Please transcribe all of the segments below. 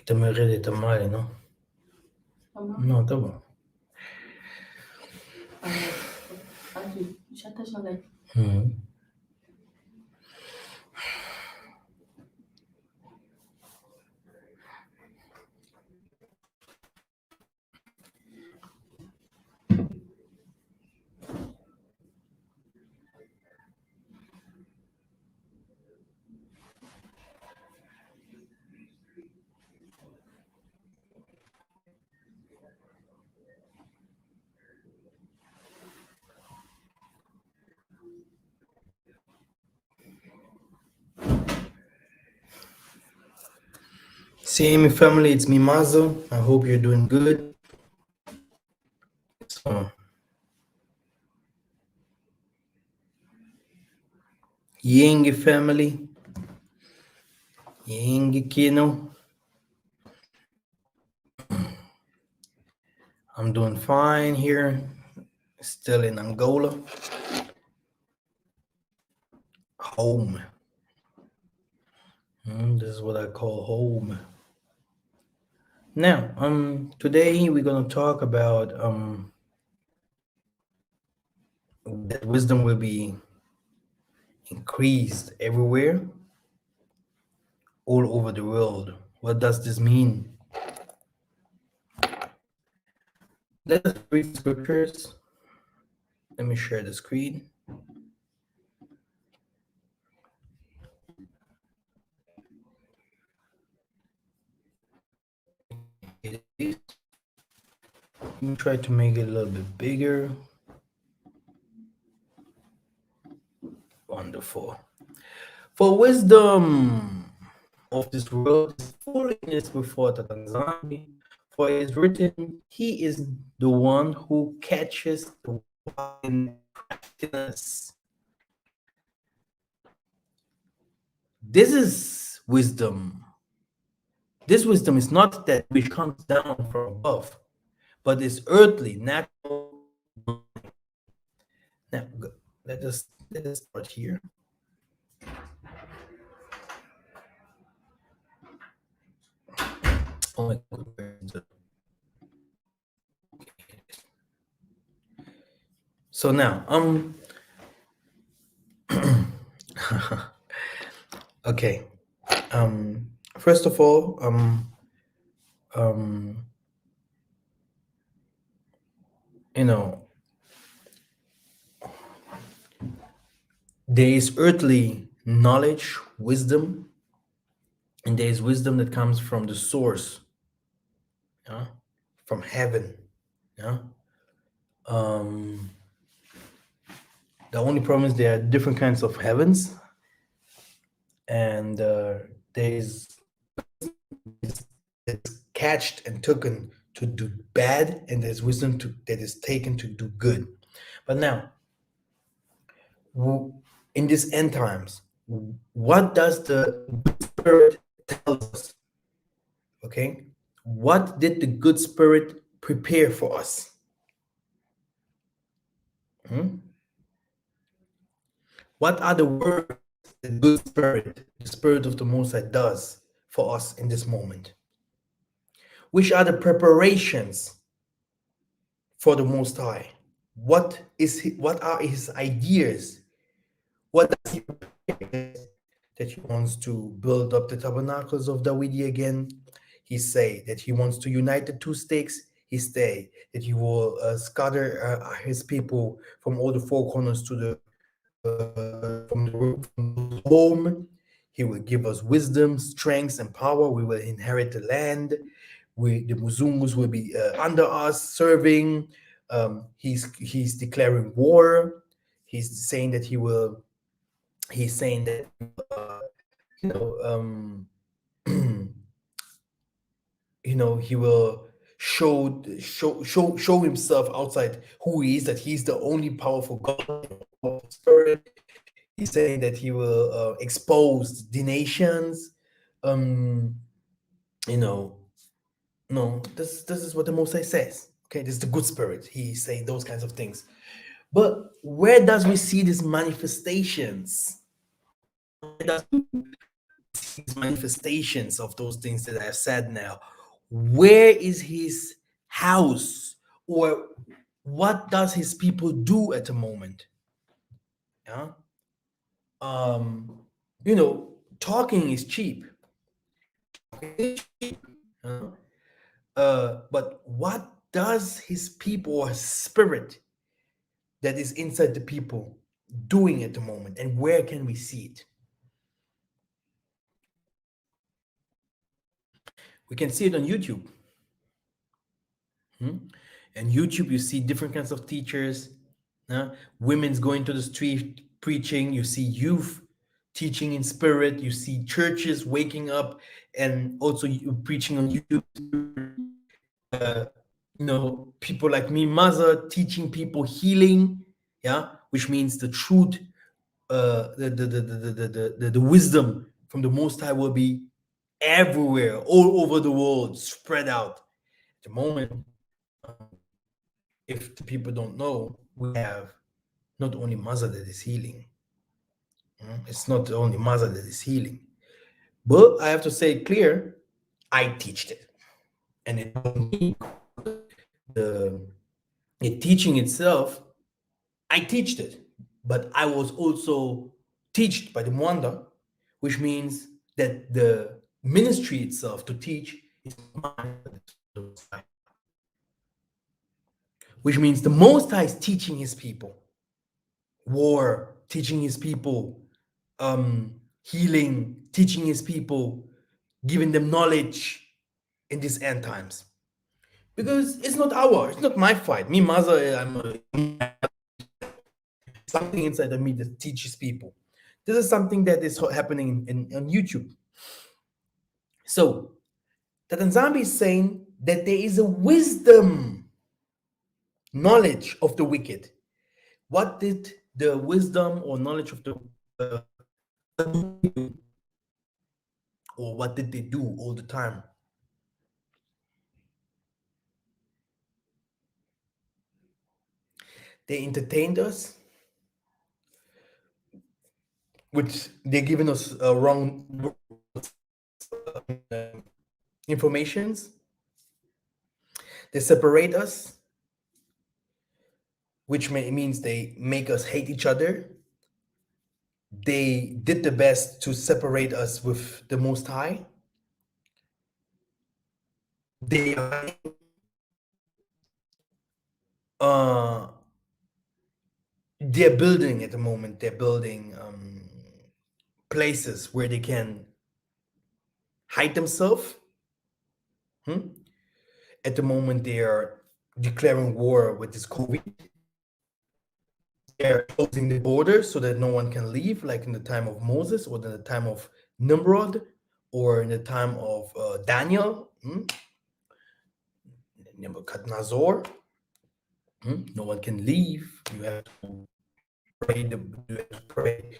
também redita mais, não? Não, tá bom. Aqui, já tá jogando. CM family, it's me, Massa. I hope you're doing good. So, Ying family, Ying Kino. I'm doing fine here, still in Angola. Home. This is what I call home. Now, today we're gonna talk about that wisdom will be increased everywhere, all over the world. What does this mean? Let us read scriptures. Let me share the screen. Let me try to make it a little bit bigger. Wonderful. For wisdom of this world is foolishness before Tanzania. For it is written, he is the one who catches the wild in craftiness. This is wisdom. This wisdom is not that which comes down from above, but is earthly, natural. Now, let us start here. Oh my God. So now, okay. First of all, you know, there is earthly knowledge, wisdom, and there is wisdom that comes from the source, yeah, from heaven, yeah. The only problem is there are different kinds of heavens, and there is catched and taken to do bad, and there's wisdom that is taken to do good. But now, in these end times, what does the Spirit tell us? Okay, what did the good Spirit prepare for us? What are the words the good Spirit, the Spirit of the Most High, does for us in this moment? Which are the preparations for the Most High? What are his ideas? What does he prepare? That he wants to build up the tabernacles of Dawidi again. He say that he wants to unite the two stakes. He say that he will scatter his people from all the four corners to the from home. He will give us wisdom, strength, and power. We will inherit the land. The Muzungus will be under us, serving. He's declaring war. He's saying that he will. He's saying that he will show himself outside who he is. That he's the only powerful God. Spirit. He's saying that he will expose the nations. No, this is what the Mosai says. Okay, this is the good spirit. He's saying those kinds of things. But where does we see these manifestations? these manifestations of those things that I've said now, where is his house, or what does his people do at the moment? Yeah. Um, talking is cheap. Huh? But what does his people or spirit that is inside the people doing at the moment, and where can we see it? We can see it on YouTube. Hmm? And YouTube, you see different kinds of teachers. Women's going to the street preaching. You see youth teaching in spirit. You see churches waking up and also preaching on YouTube. Uh, people like me, Massa, teaching people healing. Yeah, which means the truth, the wisdom from the Most High will be everywhere, all over the world, spread out. At the moment, if the people don't know, we have not only Massa that is healing. It's not only Massa that is healing. But I have to say it clear, I teach it. And the, the teaching itself, I teached it. But I was also taught by the Mwanda, which means that the ministry itself to teach is mine, which means the Most High is teaching his people war, teaching his people healing, teaching his people, giving them knowledge in these end times. Because it's not my fight. Me, Massa, something inside of me that teaches people. This is something that is happening on YouTube. So, the Tanzania is saying that there is a wisdom, knowledge of the wicked. What did the wisdom or knowledge of the or what did they do all the time? They entertained us, which they're giving us wrong informations. They separate us, which means they make us hate each other. They did the best to separate us with the Most High. They uh, they're building at the moment. They're building places where they can hide themselves. At the moment, they are declaring war with this COVID. They're closing the borders so that no one can leave, like in the time of Moses, or in the time of Nimrod, or in the time of Daniel, Nebuchadnezzar. No one can leave. You have to pray. You have to pray.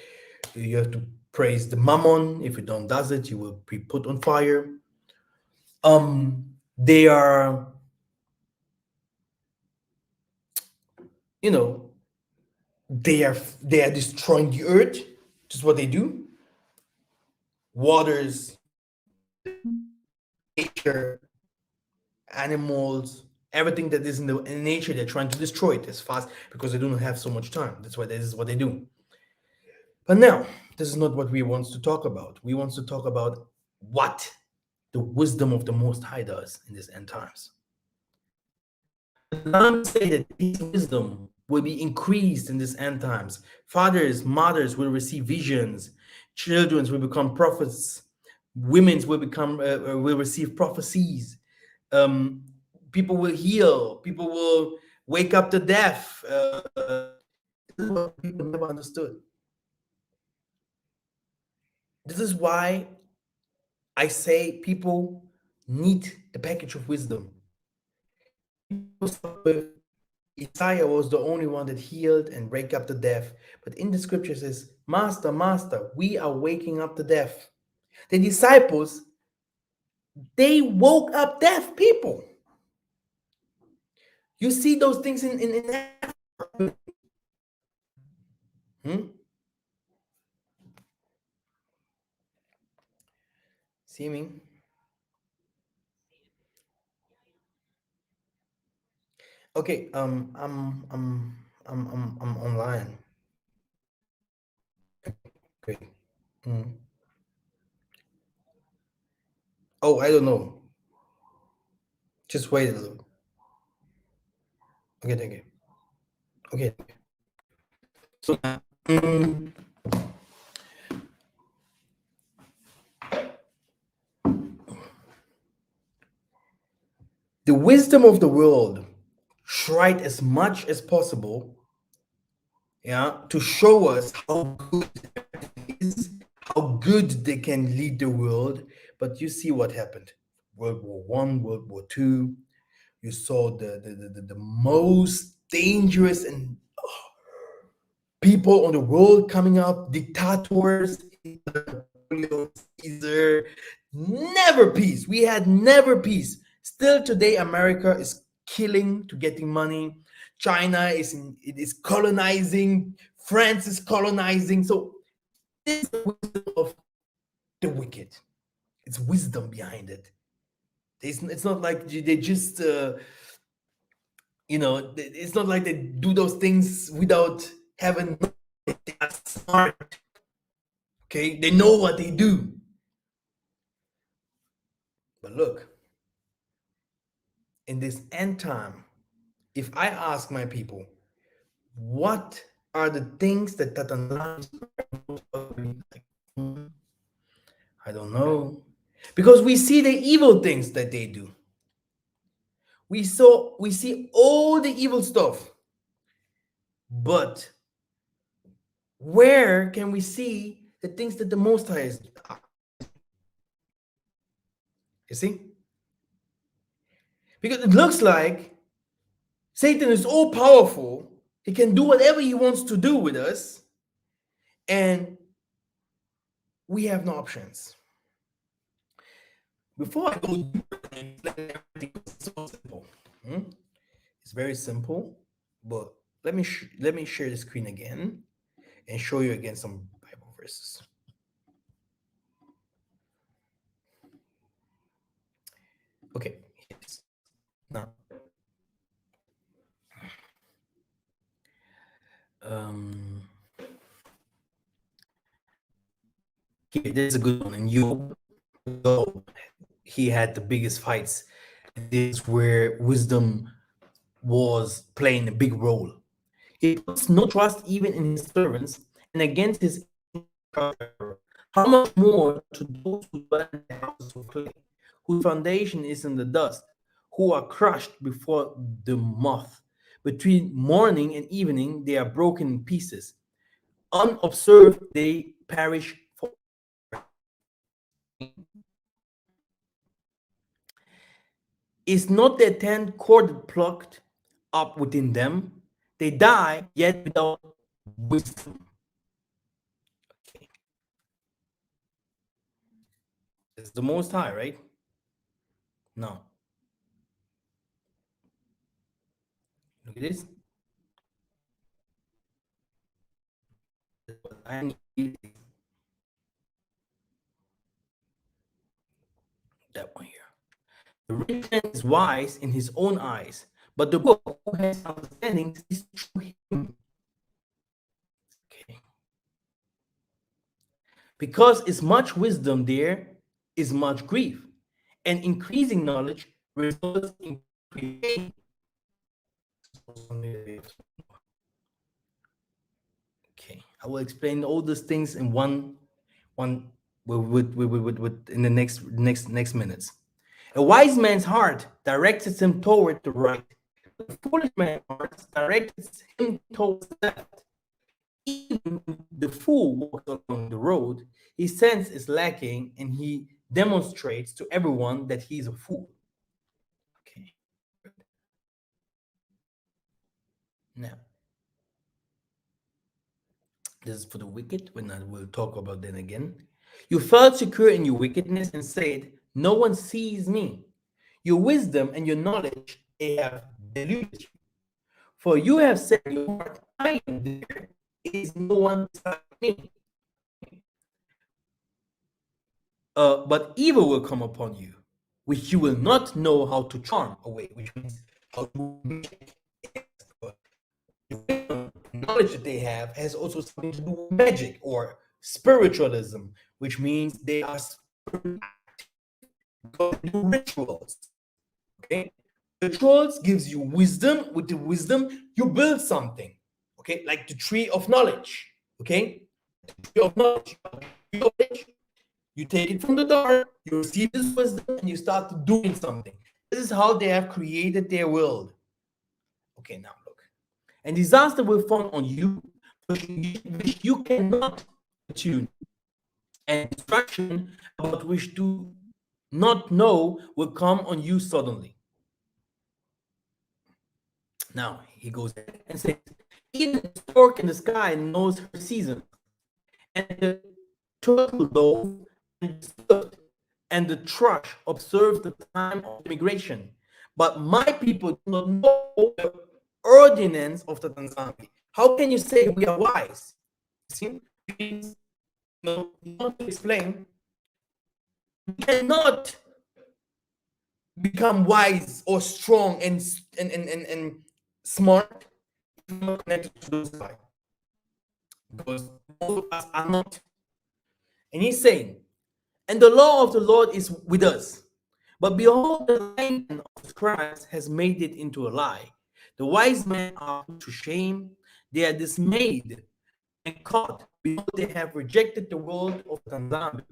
You have to praise the Mammon. If you don't does it, you will be put on fire. They are, you know, they are destroying the earth. Just what they do. Waters, nature, animals, everything that is in nature, they're trying to destroy it as fast because they don't have so much time. That's why this is what they do. But now, this is not what we want to talk about. We want to talk about what the wisdom of the Most High does in these end times. Let me say that his wisdom will be increased in these end times. Fathers, mothers will receive visions. Children will become prophets. Women will receive prophecies. People will heal. People will wake up the deaf. This is what people never understood. This is why I say people need the package of wisdom. Isaiah was the only one that healed and wake up the deaf. But in the scripture it says, Master, Master, we are waking up the deaf. The disciples, they woke up deaf people. You see those things in Africa. See me? Okay, I'm online. Great. Mm. Oh, I don't know. Just wait a little. Okay, thank you. Okay. So the wisdom of the world tried as much as possible, yeah, to show us how good it is, how good they can lead the world. But you see what happened. World War One, World War Two. You saw the most dangerous and people on the world coming up, dictators, Napoleon, Caesar, never peace. We had never peace. Still today, America is killing to getting money. China it is colonizing. France is colonizing. So this is the wisdom of the wicked. It's wisdom behind it. It's not like they just it's not like they do those things without having knowledge. They are smart. Okay, they know what they do. But look, in this end time, if I ask my people, what are the things that aligns like, I don't know. Because we see the evil things that they do. We see all the evil stuff. But where can we see the things that the Most High is? You see? Because it looks like Satan is all powerful. He can do whatever he wants to do with us. And we have no options. Before I go deeper and explain everything, it's so simple. It's very simple, but let me share the screen again and show you again some Bible verses. Okay, here it is. Now, um, here, this is a good one. In Job, he had the biggest fights. This is where wisdom was playing a big role. He puts no trust even in his servants, and against his how much more to those who dwell in the houses of clay, whose foundation is in the dust, who are crushed before the moth. Between morning and evening, they are broken in pieces. Unobserved, they perish. Is not their tent cord plucked up within them? They die, yet without wisdom. Okay. It's the Most High, right? No. Look at this. What I need is that one here. The rich man is wise in his own eyes, but the poor who has understanding is through him. Okay. Because is much wisdom, there is much grief, and increasing knowledge results in creating. Okay, I will explain all these things in one with in the next minutes. A wise man's heart directs him toward the right. A foolish man's heart directs him towards the left. Even when the fool walks along the road, his sense is lacking and he demonstrates to everyone that he's a fool. Okay. Now, this is for the wicked, when I will talk about that again. You felt secure in your wickedness and said, no one sees me. Your wisdom and your knowledge, they have deluded you. For you have said in your heart, I am there, is no one beside me. but evil will come upon you, which you will not know how to charm away, which means how to magic. The wisdom and knowledge that they have has also something to do with magic or spiritualism, which means they are spiritually active because they do rituals. Okay, rituals gives you wisdom. With the wisdom, you build something. Okay, like the tree of knowledge. Okay, the tree of knowledge. You take it from the dark, you receive this wisdom, and you start doing something. This is how they have created their world. Okay, now look. And disaster will fall on you, which you cannot attune, and destruction about which do not know will come on you suddenly. Now he goes ahead and says, even the stork in the sky knows her season, and the turtle dove and the swift and the thrush observe the time of migration. But my people do not know the ordinance of the Tanzania. How can you say we are wise? See, you want to explain. You cannot become wise or strong and smart if you're not connected to those guys. Because most of us are not. And he's saying, and the law of the Lord is with us. But behold, the lying of the scribes has made it into a lie. The wise men are put to shame. They are dismayed and caught because they have rejected the word of Tanzania.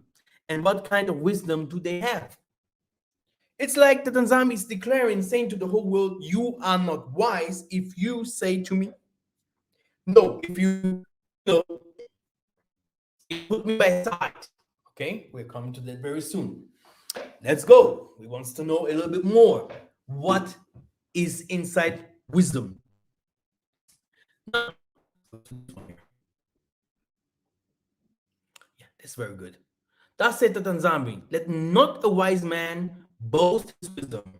And what kind of wisdom do they have? It's like the Tanzania is declaring, saying to the whole world, you are not wise if you say to me, no, if you put me by side. Okay, we're coming to that very soon. Let's go. We want to know a little bit more. What is inside wisdom? Yeah, that's very good. Thus said the Tanzania, let not a wise man boast his wisdom,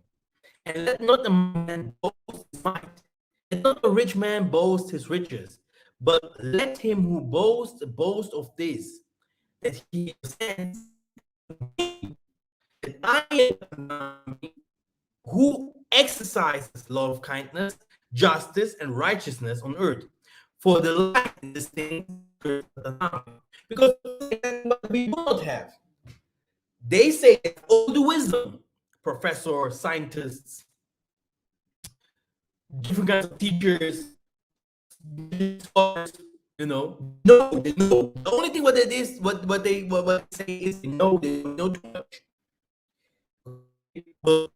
and let not a man boast his might. Let not a rich man boast his riches, but let him who boasts boast of this, that he understands that I am who exercises love of kindness, justice, and righteousness on earth. For the light in this thing, because we do not have. They say that all the wisdom, professors, scientists, different kinds of teachers, scholars, they know. The only thing what it is, what they say is they know too much. But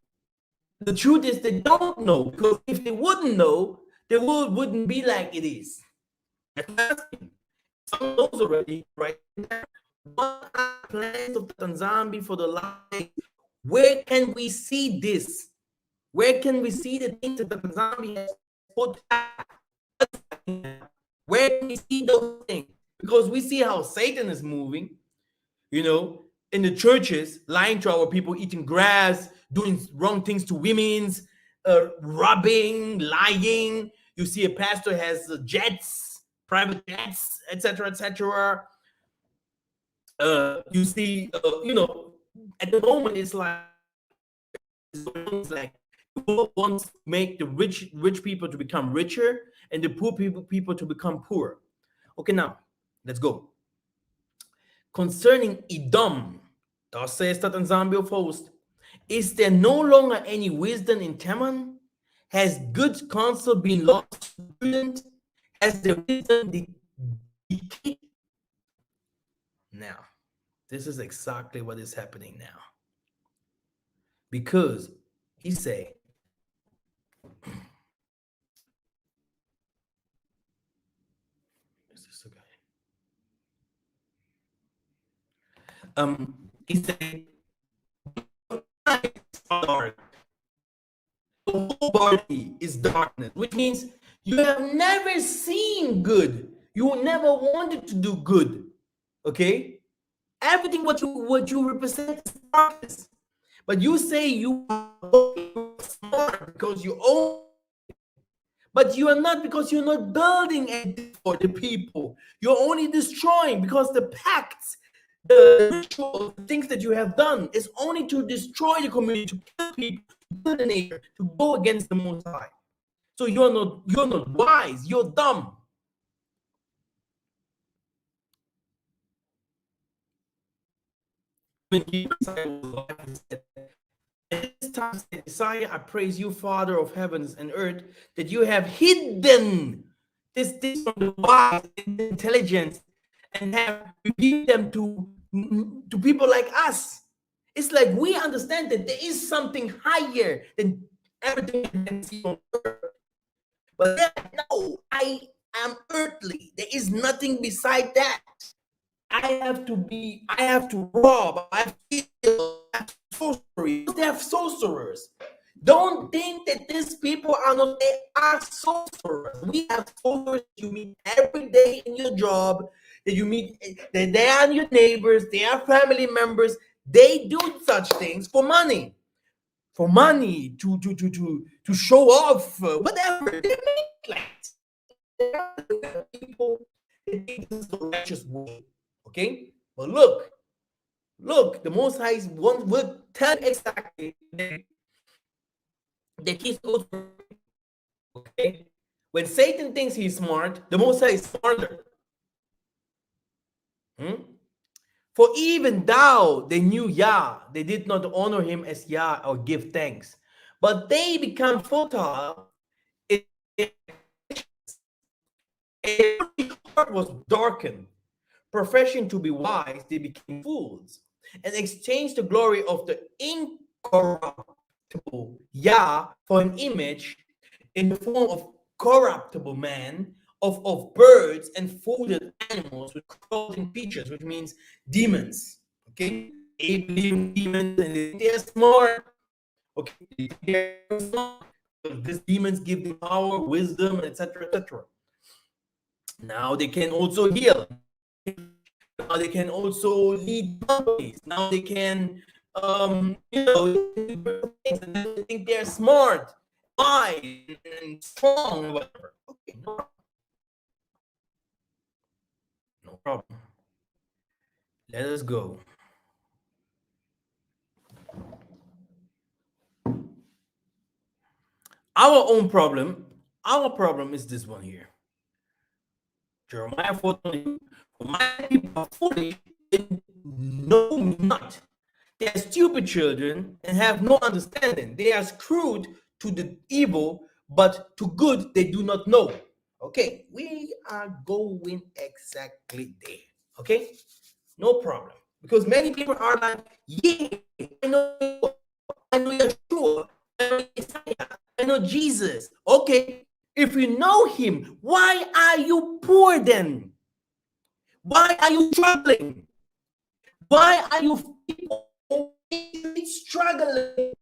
the truth is they don't know, because if they wouldn't know, the world wouldn't be like it is. Some knows already, right? What are the plans of the Tanzania for the life? Where can we see this? Where can we see the things that the Tanzania has put out? Where can we see those things? Because we see how Satan is moving, in the churches, lying to our people, eating grass, doing wrong things to women's, robbing, lying. You see a pastor has jets, private jets, etc., etc. You see, at the moment it's like the world wants to make the rich people to become richer and the poor people to become poor. Okay, now let's go. Concerning Edom, thus says the Tanzania of hosts, is there no longer any wisdom in Teman? Has good counsel been lost to prudent? Has the wisdom decayed? Now, this is exactly what is happening now. Because he say, is this the guy? He said, dark. The whole body is darkness, which means you have never seen good. You never wanted to do good. Okay? Everything what you represent is darkness. But you say you are smart because you own, but you are not, because you're not building anything for the people. You're only destroying, because the pacts the rituals, the things that you have done is only to destroy the community, to kill people, to kill the neighbor, to go against the Most High. So you're not wise, you're dumb. When he Messiah was alive, he said, "At this time said Messiah, I praise you, Father of heavens and earth, that you have hidden this from the wise and the intelligent and have revealed them to people like us." It's like we understand that there is something higher than everything we can see on earth. But then, no, I am earthly. There is nothing beside that. I have to rob, I have to kill, I have to sorcery. They have sorcerers. Don't think that these people are not, they are sorcerers. We have sorcerers you meet every day in your job, that you meet, that they are your neighbors, they are family members. They do such things for money. For money, to show off, whatever. They make like people, they think this is the righteous way. Okay? But look, the Most High one will tell exactly that he's good. Okay? When Satan thinks he's smart, the Most High is smarter. For even thou they knew Yah, they did not honor him as Yah or give thanks, but they become futile. Their heart was darkened. Professing to be wise, they became fools, and exchanged the glory of the incorruptible Yah for an image in the form of corruptible man, of birds and folded animals with crawling features, which means demons. Okay, they believe in demons and they're smart. Okay, they're smart. These demons give them power, wisdom, etc., etc. Now they can also heal. Now they can also lead companies. Now they can, and they think they're smart, wise, and strong, or whatever. Okay, no problem. Let us go. Our problem is this one here. Jeremiah 4:20. For my people are foolish and know me not. They are stupid children and have no understanding. They are screwed to the evil, but to good they do not know. Okay, we are going exactly there. Okay, no problem. Because many people are like, yeah, I know Yeshua, I know Isaiah, I know Jesus. Okay, if you know him, why are you poor then? Why are you struggling? Why are you people struggling?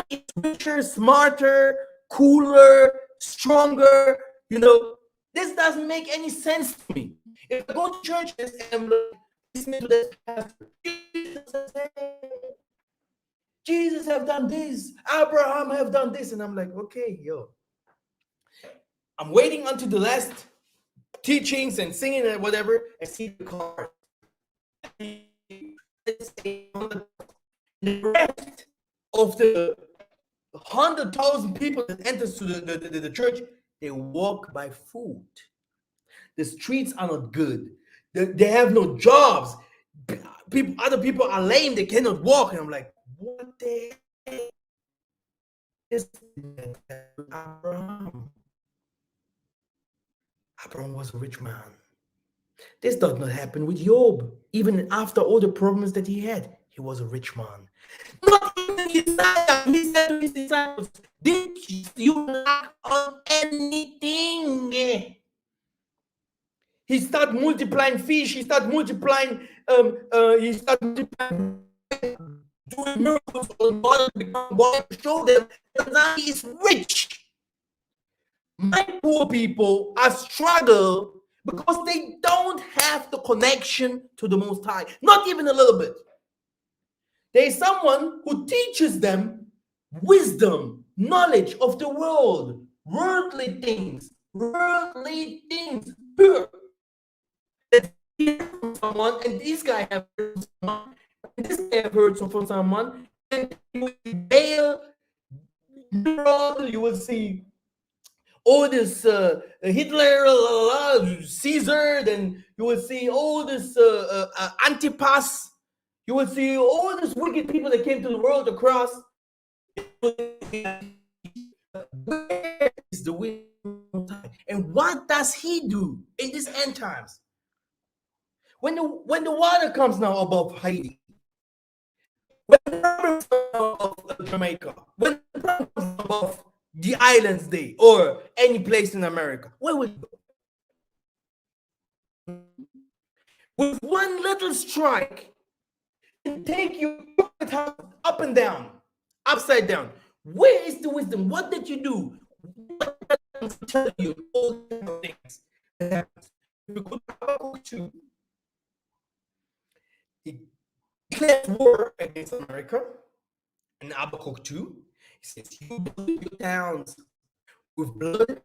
It's richer, smarter, cooler, stronger. This doesn't make any sense to me. If I go to churches and I'm listening to this pastor, Jesus have done this, Abraham have done this, and I'm like, okay, I'm waiting until the last teachings and singing and whatever, and see the card. The rest of the 100,000 people that enters to the church, they walk by foot. The streets are not good. They have no jobs. Other people are lame. They cannot walk. And I'm like, what the heck? This Abraham. Abraham was a rich man. This does not happen with Job. Even after all the problems that he had, he was a rich man. Not even Isaiah. He said to his disciples, did you lack on anything? He started multiplying fish. He started multiplying. Doing miracles on water to become water to show them that now he is rich. My poor people are struggling because they don't have the connection to the Most High, not even a little bit. There is someone who teaches them wisdom, knowledge of the world, worldly things, pure. That he heard from someone, and this guy have heard from someone, and this guy have heard from someone, and you will see Baal, you will see all this Hitler, Caesar, then you will see all this Antipas. You will see all these wicked people that came to the world across. Where is the wisdom of time? And what does he do in these end times? When the water comes now above Haiti, when the problem comes above Jamaica, when the problem comes above the islands day or any place in America, where would with one little strike and take you up and down, upside down? Where is the wisdom? What did you do? What did I tell you all the things that happens? If you go to Habakkuk 2, he declares war against America. In Habakkuk 2, he says, "You build your towns with blood,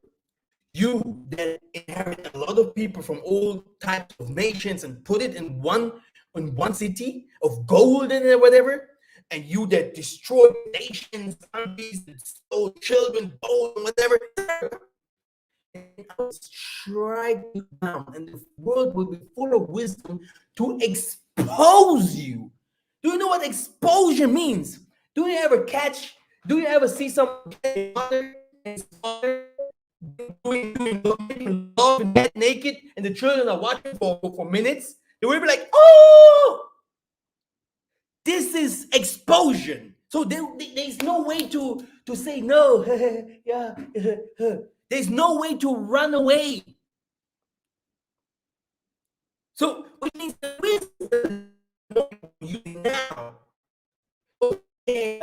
you that inherit a lot of people from all types of nations and put it in one city of gold and whatever, and you that destroy nations, countries, and stole children, bold and whatever, and I will strike you down, and the world will be full of wisdom to expose you." Do you know what exposure means? Do you ever catch? Do you ever see someone getting mother and his father doing love and get naked, and the children are watching for minutes? They will be like, "Oh, this is exposure." So there's no way to say no. Yeah, there's no way to run away. So which means the wisdom using now. Okay,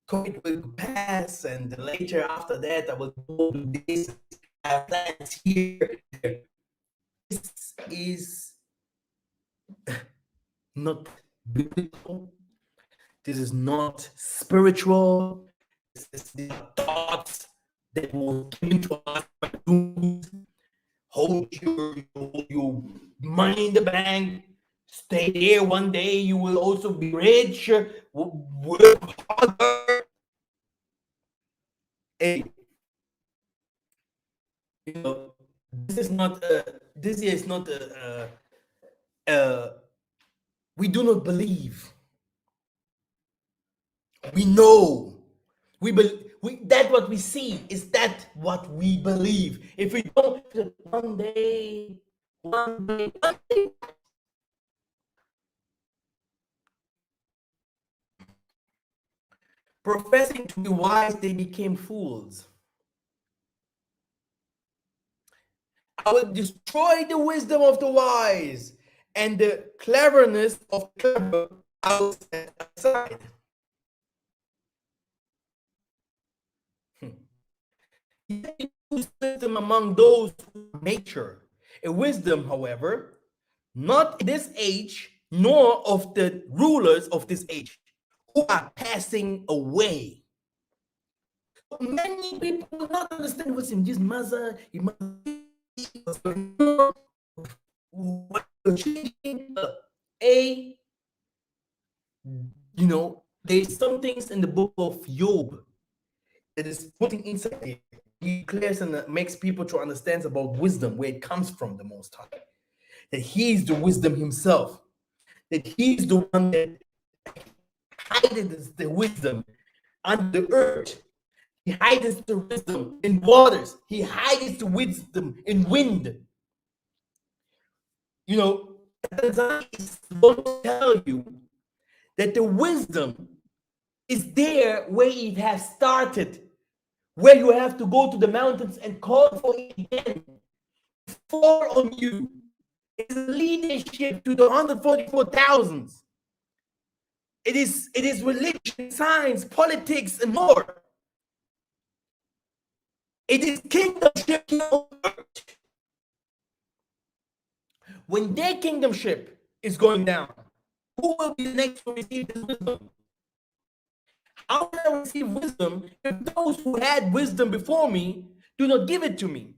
COVID will pass, and later after that, I will go do this. I have plans here. This is not biblical. This is not spiritual. These are thoughts that will come to us by hold your money in the bank, stay there. One day you will also be rich, work harder. Hey, you know, this is not we do not believe. We know. That what we see is that what we believe. If we don't, one day, one day, one day. Professing to be wise, they became fools. I will destroy the wisdom of the wise, and the cleverness of the clever I will set aside. He used wisdom among those who are nature. A wisdom, however, not in this age, nor of the rulers of this age, who are passing away. Many people do not understand what's in this Massa, a there's some things in the book of Job that is putting inside there. He declares and makes people to understand about wisdom, where it comes from, the Most High. That He is the wisdom Himself. That He is the one that hides the wisdom under the earth. He hides the wisdom in waters. He hides the wisdom in wind. Isaiah is going to tell you that the wisdom is there where it has started, where you have to go to the mountains and call for it again, fall on you. It's leadership to the 144,000. It is religion, science, politics, and more. It is kingdomship on earth. When their kingdomship is going down, who will be the next to receive this wisdom? How can I receive wisdom if those who had wisdom before me do not give it to me?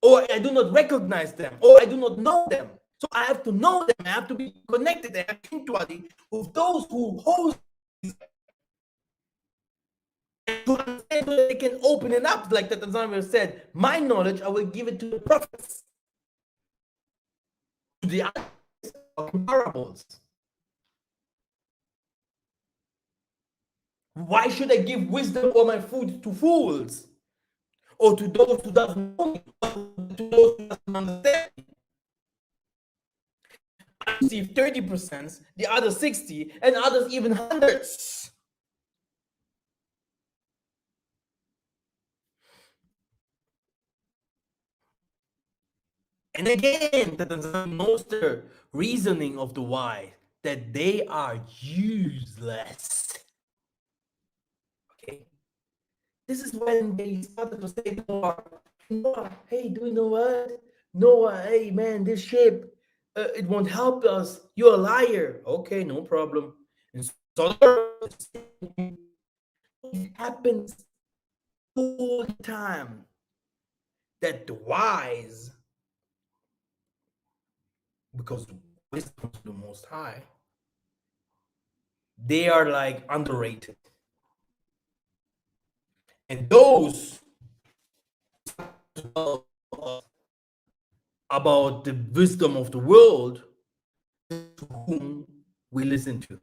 or I do not recognize them, or I do not know them. So I have to know them. I have to be connected. I have intimacy with those who host to understand so that they can open it up, like the Tanzania said. My knowledge, I will give it to the prophets, to the parables. Why should I give wisdom or my food to fools, or to those who doesn't know me, or to those who doesn't understand me? I receive 30%, the other 60, and others even hundreds. And again, that knows the reasoning of the why, that they are useless. Okay, this is when they started to say, Noah, hey, do you know what? Noah, hey, man, this ship, it won't help us. You're a liar. Okay, no problem. And so it happens all the time that the wise, because wisdom is the most high, they are like underrated. And those about the wisdom of the world, to whom we listen to.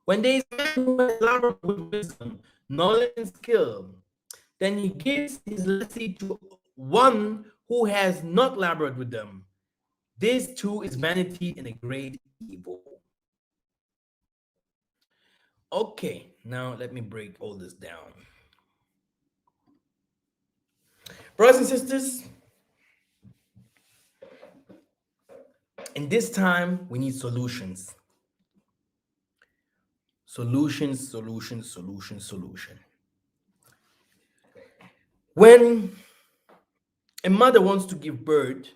When there is a man who has labored with wisdom, knowledge, and skill, then he gives his legacy to one who has not labored with them. This too is vanity and a great evil. Okay, now let me break all this down. Brothers and sisters, in this time, we need solutions. Solutions, solutions, solutions, solution. When a mother wants to give birth,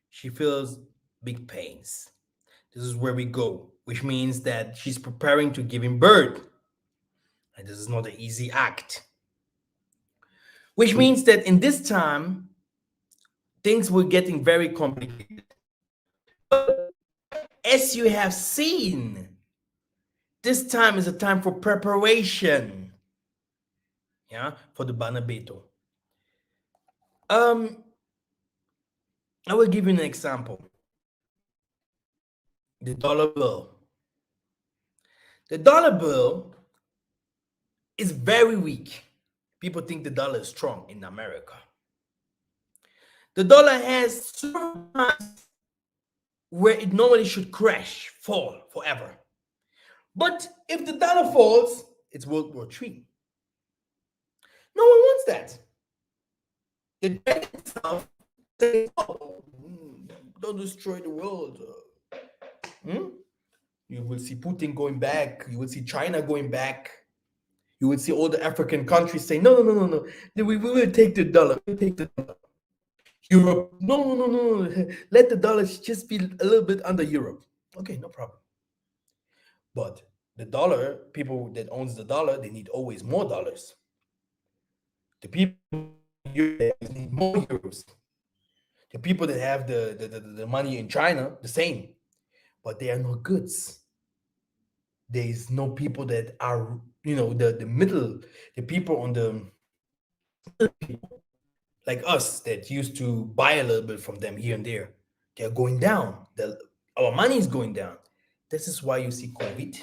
she feels big pains. This is where we go, which means that she's preparing to give him birth. And this is not an easy act. Which means that in this time, things were getting very complicated. But as you have seen, this time is a time for preparation. Yeah, for the Banabeto. I will give you an example. The dollar bill. The dollar bill is very weak. People think the dollar is strong in America. The dollar has certain times where it normally should crash, fall forever. But if the dollar falls, it's World War III. No one wants that. The debt itself says, oh, don't destroy the world. You will see Putin going back. You will see China going back. You will see all the African countries saying, no, no, no, no, no. We will take the dollar. We'll take the dollar. Europe, no, no, no, no. Let the dollar just be a little bit under Europe. Okay, no problem. But the dollar, people that owns the dollar, they need always more dollars. The people need more euros. The people that have the money in China, the same. But they are no goods. There is no people that are, the middle, the people on the people, like us that used to buy a little bit from them here and there. They're going down. Our money is going down. This is why you see COVID.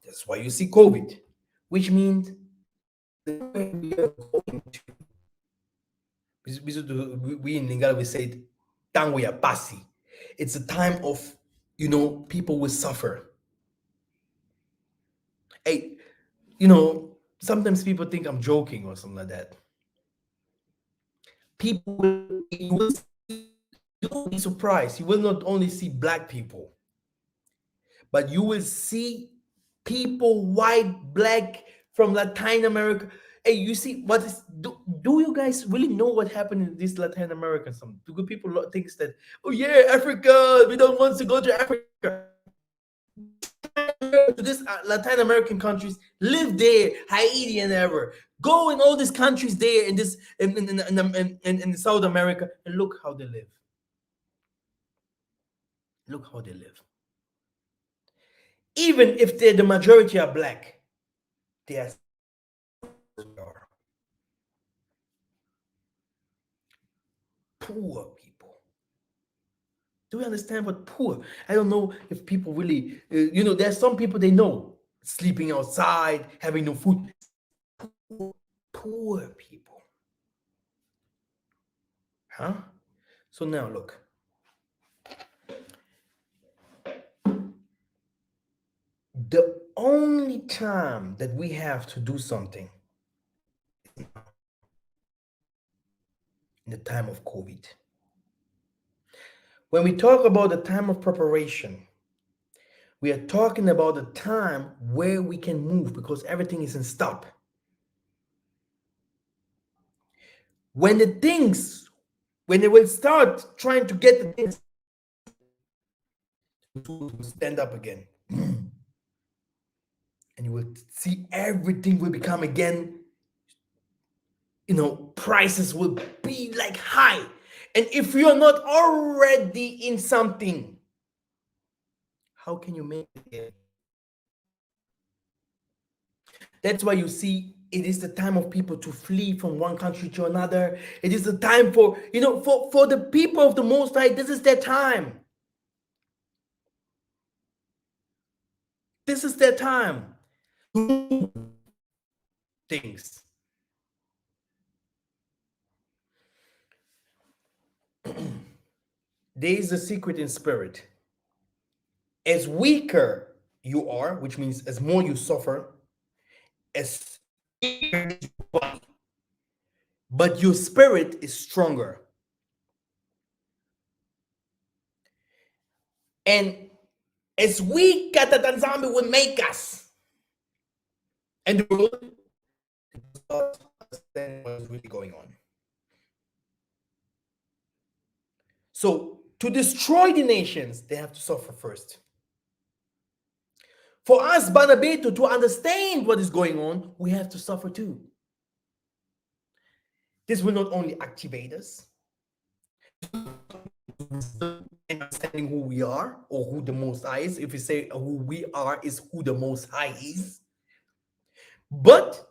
That's why you see COVID, which means we are going to. We in Lingala we say, "Tango ya pasi." It's a time of, people will suffer. Hey, sometimes people think I'm joking or something like that. People you will be surprised. You will not only see black people, but you will see people, white, black, from Latin America. Hey, you see what is? Do you guys really know what happened in this Latin America? Some good people think that, oh yeah, Africa, we don't want to go to Africa. to these Latin American countries, live there, Haiti and ever. Go in all these countries there in this in South America and look how they live. Look how they live. Even if they're the majority are black, they are poor people. Do we understand what poor? I don't know if people really, there's some people they know sleeping outside, having no food. Poor people. Huh? So now look. The only time that we have to do something in the time of COVID. When we talk about the time of preparation, we are talking about the time where we can move because everything is in stop. When they will start trying to get the things to stand up again. And you will see everything will become again, prices will be like high. And if you're not already in something, how can you make it again? That's why you see it is the time of people to flee from one country to another. It is the time for the people of the Most High. This is their time. This is their time. Things. There is a secret in spirit. As weaker you are, which means as more you suffer, as weaker is your body, but your spirit is stronger. And as weak as the Tanzania will make us, and the world does not understand what is really going on. So to destroy the nations, they have to suffer first. For us, Banabeto, to understand what is going on, we have to suffer too. This will not only activate us, understanding who we are or who the Most High is. If we say who we are is who the Most High is, but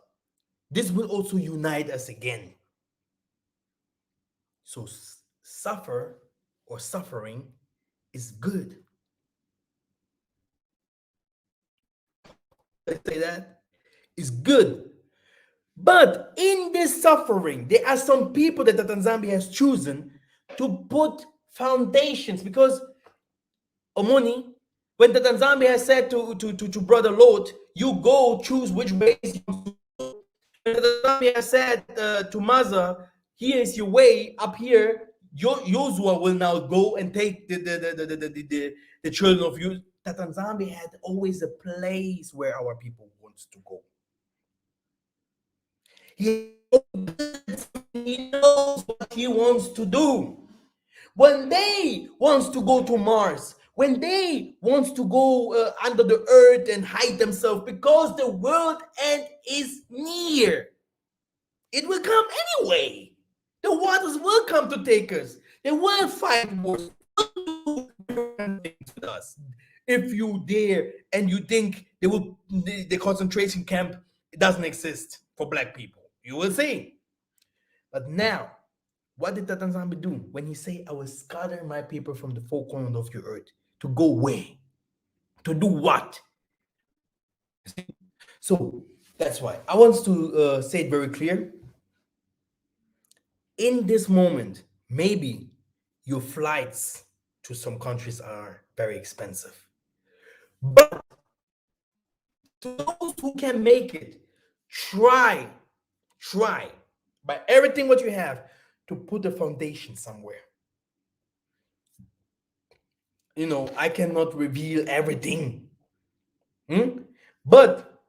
this will also unite us again. So suffer or suffering is good. Let's say that is good. But in this suffering, there are some people that the Tanzania has chosen to put foundations because Omoni, when the Tanzania has said to Brother Lot, you go choose which ways you want to go. When the Tanzania has said to Massa, here is your way up here, Joshua will now go and take the children of you. The Tanzania had always a place where our people wants to go. He knows what he wants to do. When they wants to go to Mars, when they wants to go under the earth and hide themselves because the world end is near. It will come anyway. The waters will come to take us. They will fight wars. With us. If you dare and you think they will, the concentration camp doesn't exist for black people, you will see. But now, what did Tatanzambi do when he say, I will scatter my people from the four corners of your earth? To go where? To do what? So that's why I want to say it very clear. In this moment, maybe your flights to some countries are very expensive. But to those who can make it, try by everything what you have to put a foundation somewhere. I cannot reveal everything. But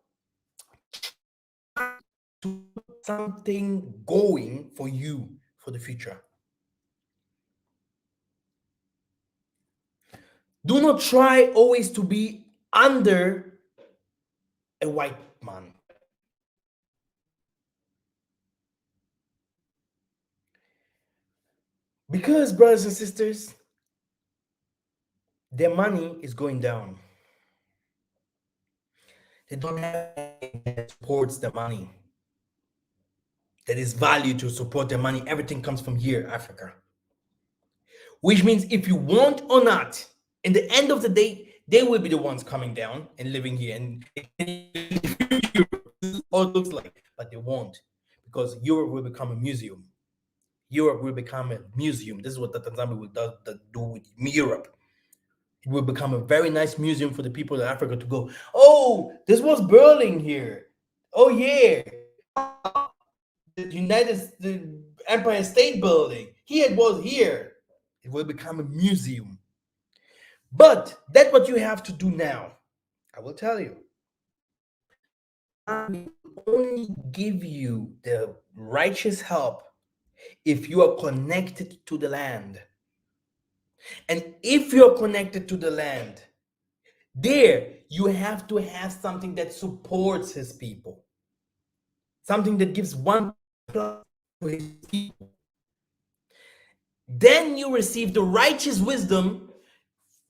to put something going for you for the future. Do not try always to be under a white man. Because, brothers and sisters, their money is going down. They don't have anything that supports the money, that is value to support their money. Everything comes from here, Africa. Which means if you want or not, in the end of the day, they will be the ones coming down and living here. And this is all it looks like, but they won't, because Europe will become a museum. Europe will become a museum. This is what the Tanzania will do with Europe. It will become a very nice museum for the people of Africa to go. Oh, this was Berlin here. Oh yeah, the Empire State Building. Here it was here. It will become a museum. But that's what you have to do now. I will tell you. I will only give you the righteous help if you are connected to the land. And if you're connected to the land, there you have to have something that supports his people, something that gives one plus to his people. Then you receive the righteous wisdom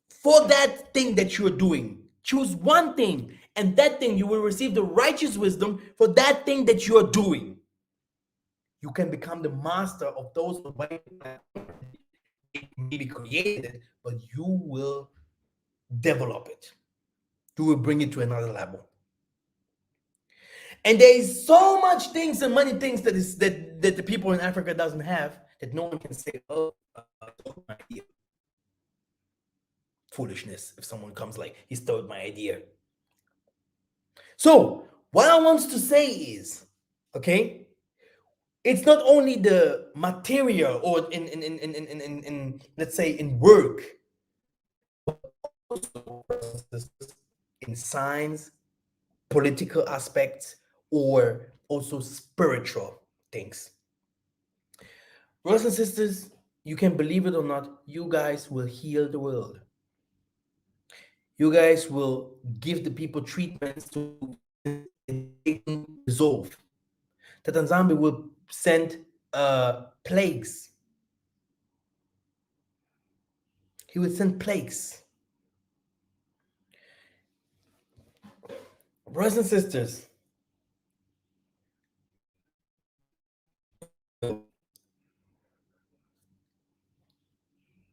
for that thing that you're doing. Choose one thing, and that thing you will receive the righteous wisdom for that thing that you are doing. You can become the master of those who maybe created it, but you will develop it. You will bring it to another level. And there is so much things and many things that the people in Africa doesn't have, that no one can say, oh, my idea. Foolishness if someone comes like, he stole my idea. So what I want to say is, okay, it's not only the material or in let's say in work, in science, political aspects, or also spiritual things. Brothers and sisters, you can believe it or not, you guys will heal the world. You guys will give the people treatments to resolve. The Tanzania will send plagues. He will send plagues. Brothers and sisters,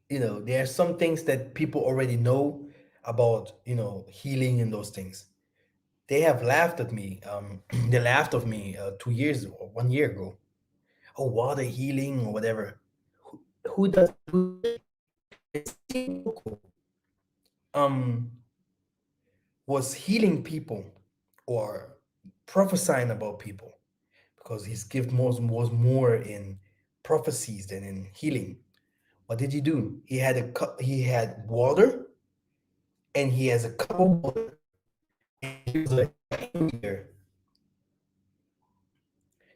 there are some things that people already know about, healing and those things. They have laughed at me. They laughed at me 2 years or 1 year ago. Oh, water healing or whatever. Who does um was healing people or prophesying about people, because his gift was more in prophecies than in healing. What did he do? He had he had water, and he has a cup of water, and he was like, here.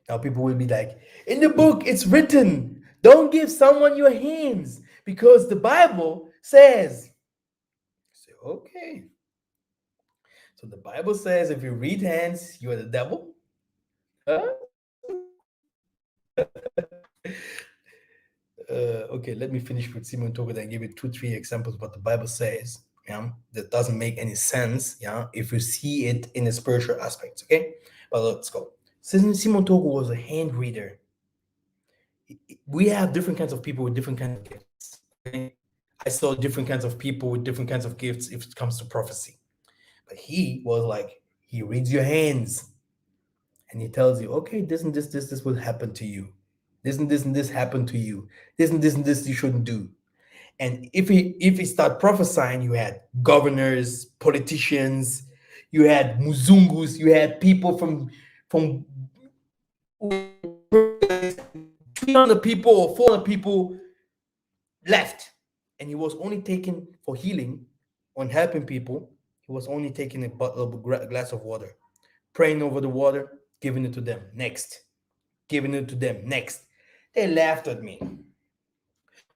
Now people will be like, in the book it's written, don't give someone your hands because the Bible says. So, okay. So the Bible says if you read hands, you are the devil. Huh? Okay, let me finish with Simon Toko and give you 2, 3 examples what the Bible says. Yeah, that doesn't make any sense. Yeah, if you see it in the spiritual aspects. Okay, but let's go. Simon Toko was a hand reader. We have different kinds of people with different kinds of gifts. Okay? I saw different kinds of people with different kinds of gifts if it comes to prophecy. But he was like, he reads your hands and he tells you, okay, this and this will happen to you. This and this happened to you. This and this you shouldn't do. And if he start prophesying, you had governors, politicians, you had muzungus, you had people from 300 people or 400 people left, and he was only taken for healing, on helping people. He was only taking a glass of water, praying over the water, giving it to them. Next, giving it to them. Next, they laughed at me.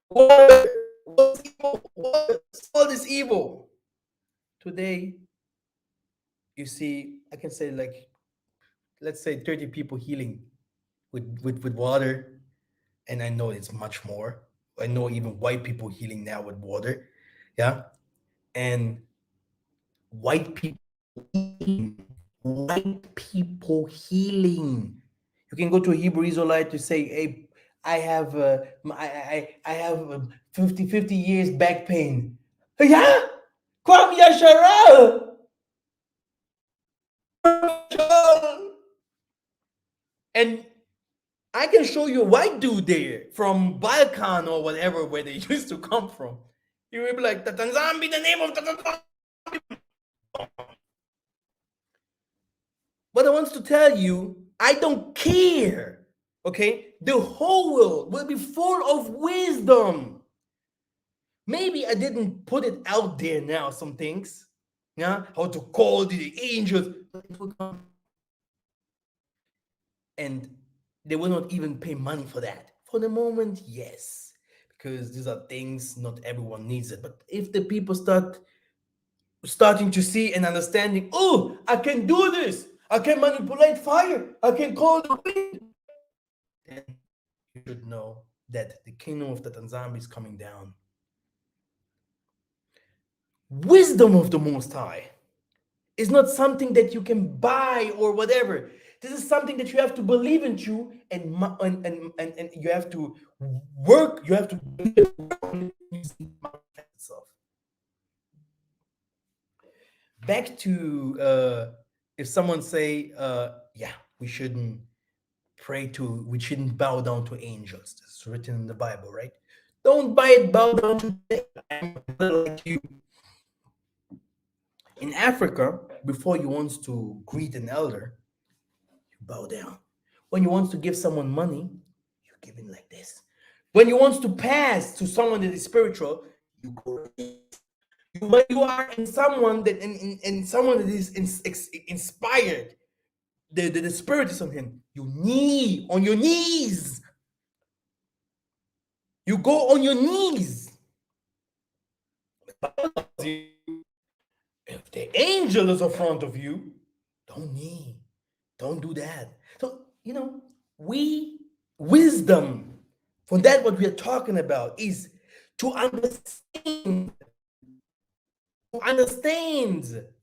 What's evil? What's all this evil? Today, you see, I can say like, let's say 30 people healing with water, and I know it's much more. I know even white people healing now with water, yeah, and white people healing, white people healing. You can go to a Hebrew Israelite to say, "Hey, I have I have 50 years back pain." Yeah, Kwam Yashara. And I can show you a white dude there from Balkan or whatever where they used to come from. You will be like, the Tanzambi, the name of the Tanzambi. But I want to tell you, I don't care. Okay? The whole world will be full of wisdom. Maybe I didn't put it out there now, some things. Yeah? How to call the angels. And they will not even pay money for that. For the moment, yes. Because these are things not everyone needs it. But if the people starting to see and understanding, oh, I can do this. I can manipulate fire. I can call the wind. Then you should know that the kingdom of the Tanzania is coming down. Wisdom of the Most High is not something that you can buy or whatever. This is something that you have to believe into, and you have to work. You have to manifest itself. Back to if someone say, yeah, we shouldn't we shouldn't bow down to angels. It's written in the Bible, right? Don't bow down to them. I'm a little like you. In Africa, before you want to greet an elder, you bow down. When you want to give someone money, you give it like this. When you want to pass to someone that is spiritual, you go like this. When you are in someone that in someone that is inspired, the spirit is on him. You knee on your knees. You go on your knees. If the angel is in front of you, don't kneel. Don't do that. So, we wisdom from that what we are talking about is to understand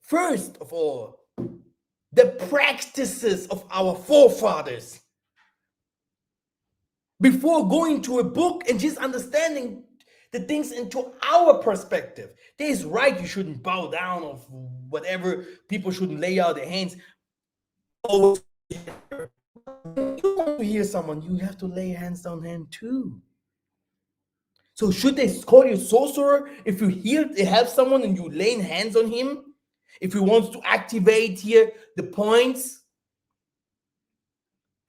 first of all the practices of our forefathers before going to a book and just understanding the things into our perspective. This right, you shouldn't bow down of whatever, people shouldn't lay out their hands. Always, you want to hear someone, you have to lay hands on him too. So should they call you sorcerer if you hear they have someone and you laying hands on him? If he wants to activate here the points,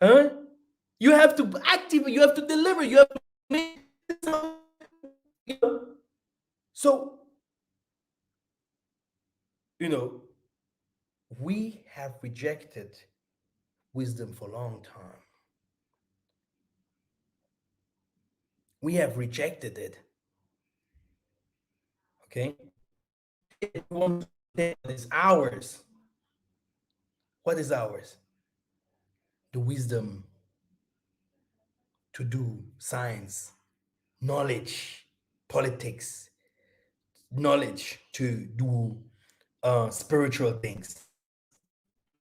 huh? You have to activate, you have to deliver, you have to make. So, we have rejected wisdom for a long time. We have rejected it. Okay? It's ours. What is ours? The wisdom to do science, knowledge, politics, knowledge to do spiritual things.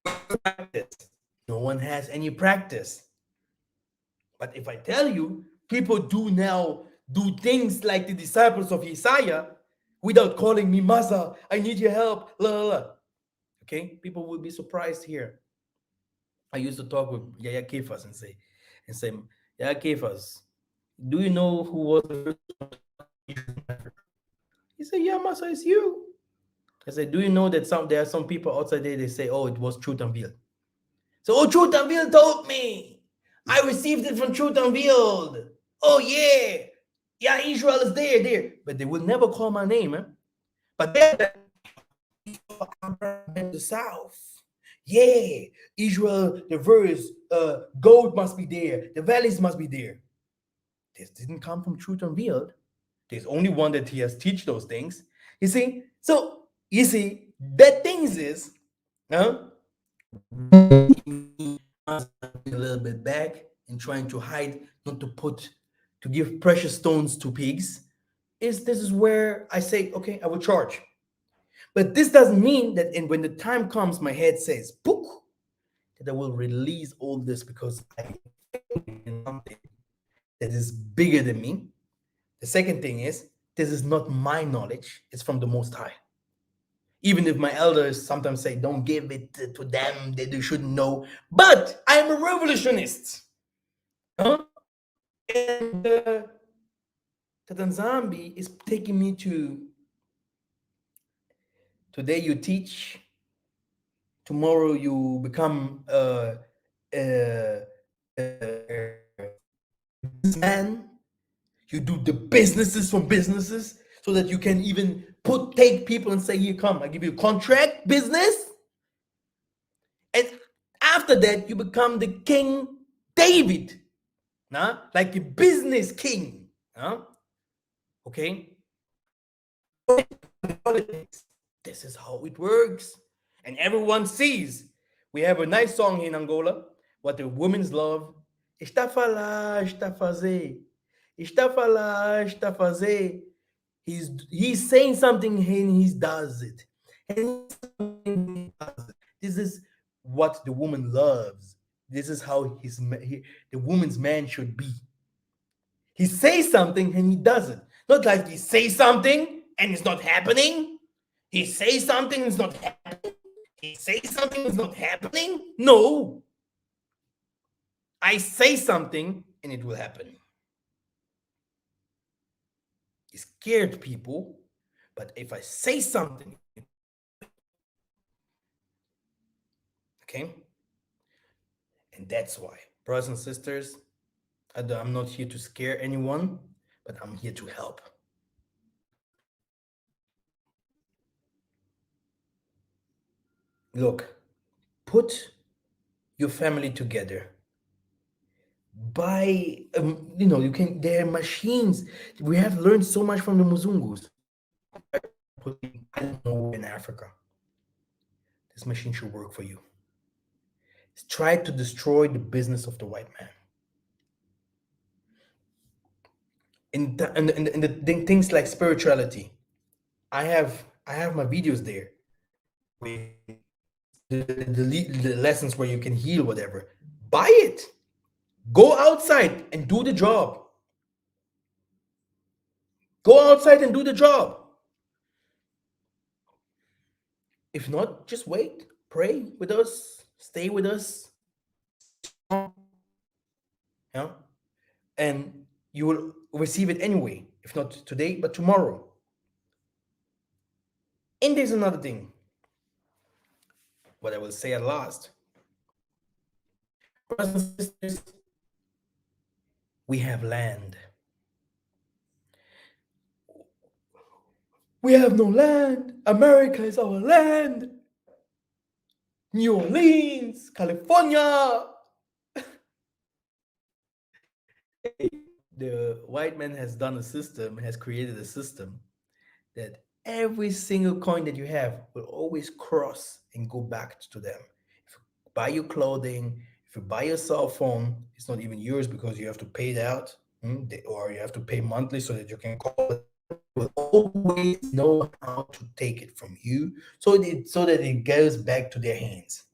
Practice. No one has any practice. But if I tell you, people do now do things like the disciples of Isaiah without calling me Massa, I need your help, la la la. Okay, people will be surprised here. I used to talk with Yaya Kefas and say, Yaya Kefas, do you know who was the first one? He said, yeah, Massa, it's you. I said, do you know that there are some people outside there, they say, oh, it was Truth Unveiled. So, oh, Truth Unveiled told me. I received it from Truth Unveiled. Oh, yeah. Yeah, Israel is there. But they will never call my name. But then the South. Yeah, Israel, the verse, gold must be there. The valleys must be there. This didn't come from Truth Unveiled. There's only one that he has teach those things. You see? So, you see, that things is, Huh? Me a little bit back and trying to hide, not to put, to give precious stones to pigs, is this is where I say, okay, I will charge. But this doesn't mean that when the time comes, my head says, book, that I will release all this because I in something that is bigger than me. The second thing is, this is not my knowledge, it's from the Most High. Even if my elders sometimes say, don't give it to them, they shouldn't know. But I'm a revolutionist. Huh? And Tatanzambi is taking me to today you teach, tomorrow you become a businessman, you do the businesses from businesses so that you can even take people and say, here, come, I give you a contract business. And after that, you become the King David, nah? Like a business king. Huh? Okay? Politics. This is how it works. And everyone sees. We have a nice song in Angola, what the women's love. Está a falar, está a fazer. Está a falar, está a fazer. He's saying something and he does it. And this is what the woman loves. This is how the woman's man should be. He says something and he does it. Not like he says something and it's not happening. He says something and it's not happening. He says something and it's not happening. No. I say something and it will happen. It scared people, but if I say something, okay? And that's why, brothers and sisters, I'm not here to scare anyone, but I'm here to help. Look, put your family together. Buy, you can, there are machines. We have learned so much from the Muzungus. I don't know in Africa. This machine should work for you. It's tried to destroy the business of the white man. In the things like spirituality, I have my videos there with the lessons where you can heal whatever. Buy it. Go outside and do the job. Go outside and do the job. If not, just wait. Pray with us. Stay with us. Yeah? And you will receive it anyway. If not today, but tomorrow. And there's another thing. What I will say at last. Brothers and sisters, we have land. We have no land. America is our land. New Orleans, California. The white man has done a system, has created a system that every single coin that you have will always cross and go back to them. If you buy your clothing, if you buy your cell phone, it's not even yours because you have to pay it out, or you have to pay monthly so that you can call it. Will always know how to take it from you so that it goes back to their hands.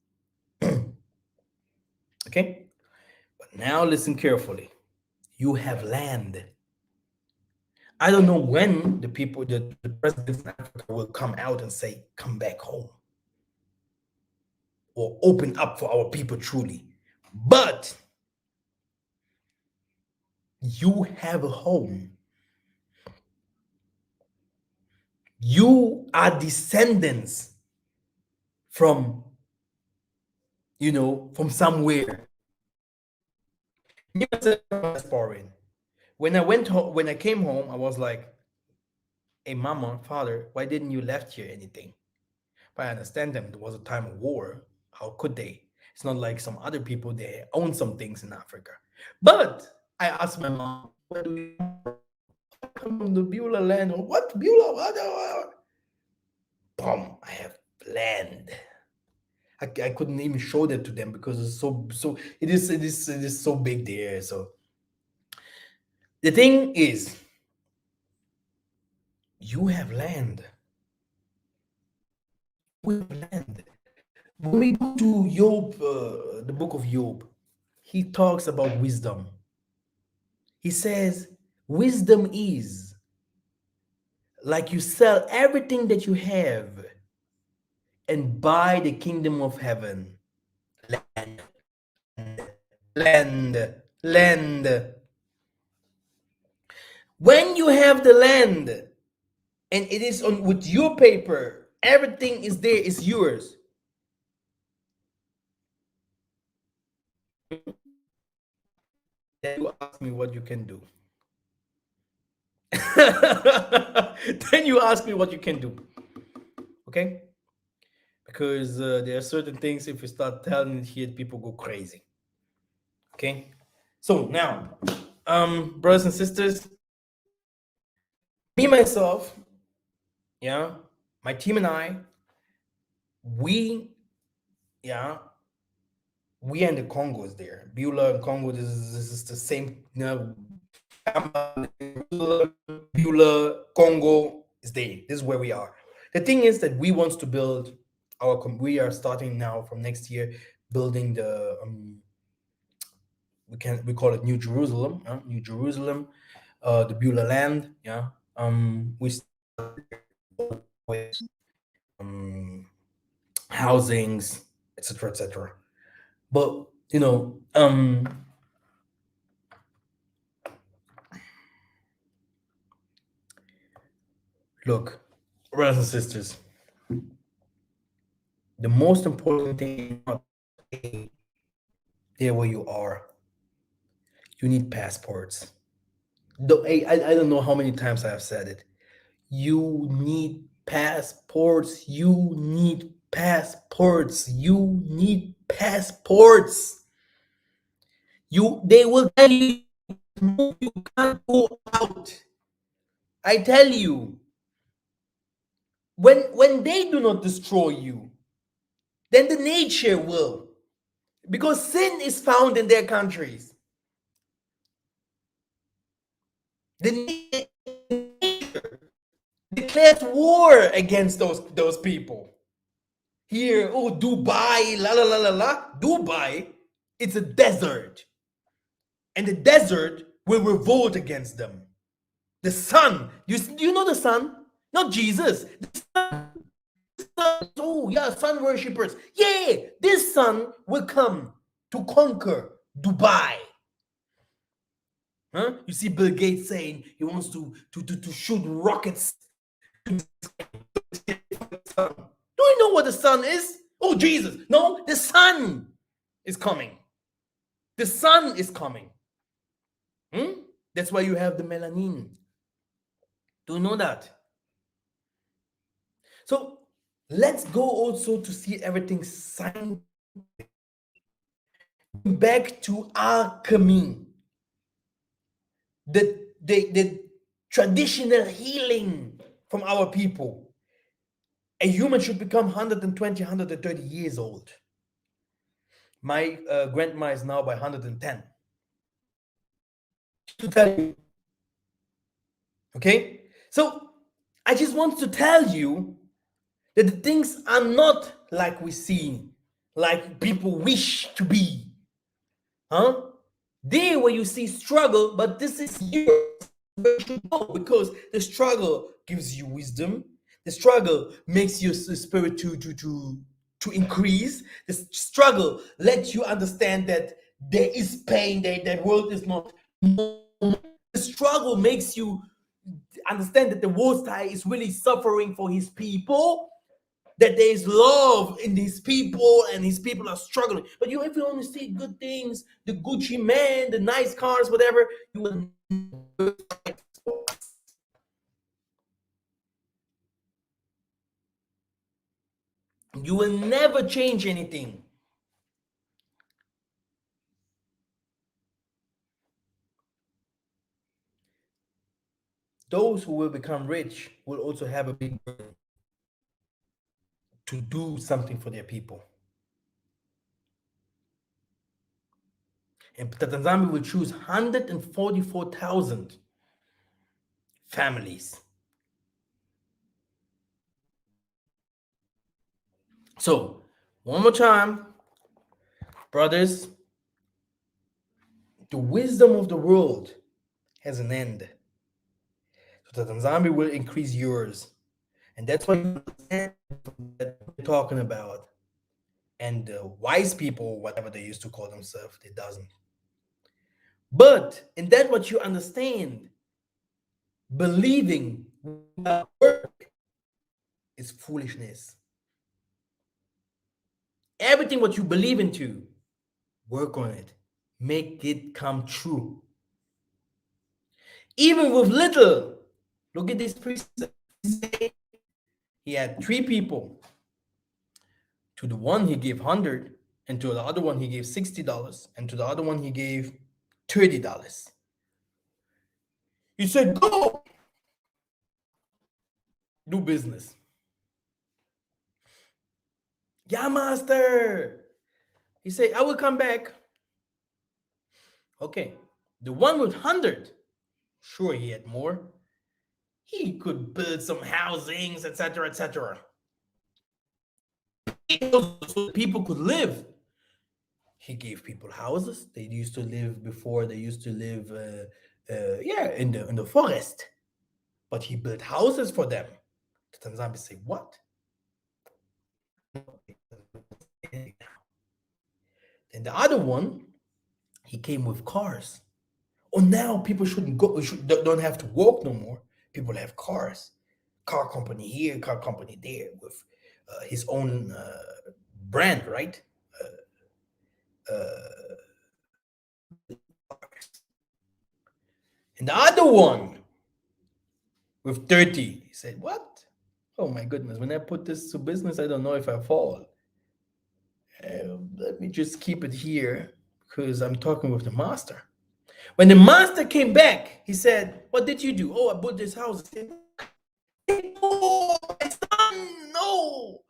Okay? But now listen carefully. You have land. I don't know when the presidents in Africa will come out and say, come back home or open up for our people truly. But you have a home. You are descendants from, from somewhere. When I went home, when I came home, I was like, hey, mama, father, why didn't you left here anything? But I understand them. There was a time of war. How could they? It's not like some other people, they own some things in Africa. But I asked my mom, where do you come from? I come from the Beulah land. Or what? Beulah? What? Boom, I have land. I couldn't even show that to them because it's it is so big there. So the thing is, you have land. You have land. When we go to Job, the book of Job, he talks about wisdom. He says, wisdom is like you sell everything that you have and buy the kingdom of heaven. Land, land, land. When you have the land and it is on with your paper, everything is there, is yours. Then you ask me what you can do. Then you ask me what you can do. Okay? Because there are certain things, if you start telling it here, people go crazy. Okay? So now, brothers and sisters, me myself, yeah, my team and I, we, yeah, we and the Congo is there. Beulah and Congo, this is the same, you know, Beulah, Congo is there. This is where we are. The thing is that we want to build we are starting now from next year building the we call it New Jerusalem, New Jerusalem, the Beulah land, yeah. We with um, housings, etc., etc. But you know, look, brothers and sisters, the most important thing is not stay there where you are. You need passports. I don't know how many times I have said it. You need passports. You need passports. You need passports. They will tell you no, you can't go out. I tell you, when they do not destroy you, then the nature will. Because sin is found in their countries. The nature declares war against those people. Here, oh, Dubai, la la la la la. Dubai, it's a desert. And the desert will revolt against them. The sun, you know the sun? Not Jesus. The sun, oh, yeah, sun worshippers. Yeah, this sun will come to conquer Dubai. Huh? You see Bill Gates saying he wants to shoot rockets. Do you know what the sun is? Oh, Jesus. No, the sun is coming. The sun is coming. That's why you have the melanin. Do you know that? So let's go also to see everything scientific. Back to alchemy. The traditional healing from our people. A human should become 120, 130 years old. My grandma is now by 110. To tell you. Okay? So I just want to tell you that the things are not like we see, like people wish to be. Huh? There where you see struggle, but this is yours where you should go because the struggle gives you wisdom. The struggle makes your spirit to increase. The struggle lets you understand that there is pain, that world is not normal. The struggle makes you understand that the Most High is really suffering for his people, that there is love in his people and his people are struggling. But if you only see good things, the Gucci man, the nice cars, whatever, you will never change anything. Those who will become rich will also have a big burden to do something for their people. And Tanzania will choose 144,000 families. So, one more time, brothers, the wisdom of the world has an end. So the Tanzania will increase yours. And that's what you understand that we're talking about. And the wise people, whatever they used to call themselves, it doesn't. But in that what you understand, believing without work is foolishness. Everything what you believe into, work on it. Make it come true. Even with little. Look at this priest. He had 3 people. To the one he gave 100, and to the other one he gave $60, and to the other one he gave $30. He said, "Go do business." "Yeah, master." He said, "I will come back." Okay. The one with 100, sure, he had more. He could build some housings, etc., etc. So people could live. He gave people houses. They used to live before. They used to live, yeah, in the forest. But he built houses for them. The Tanzanians say, "What?" And the other one, he came with cars. Oh, now people shouldn't go, don't have to walk no more. People have cars. Car company here, car company there, with his own brand, right? And the other one with 30, he said, "What? Oh my goodness, when I put this to business, I don't know if I fall. Let me just keep it here because I'm talking with the master." When the master came back, he said, "What did you do?" "Oh, I built this house." I said, "No, my son, no.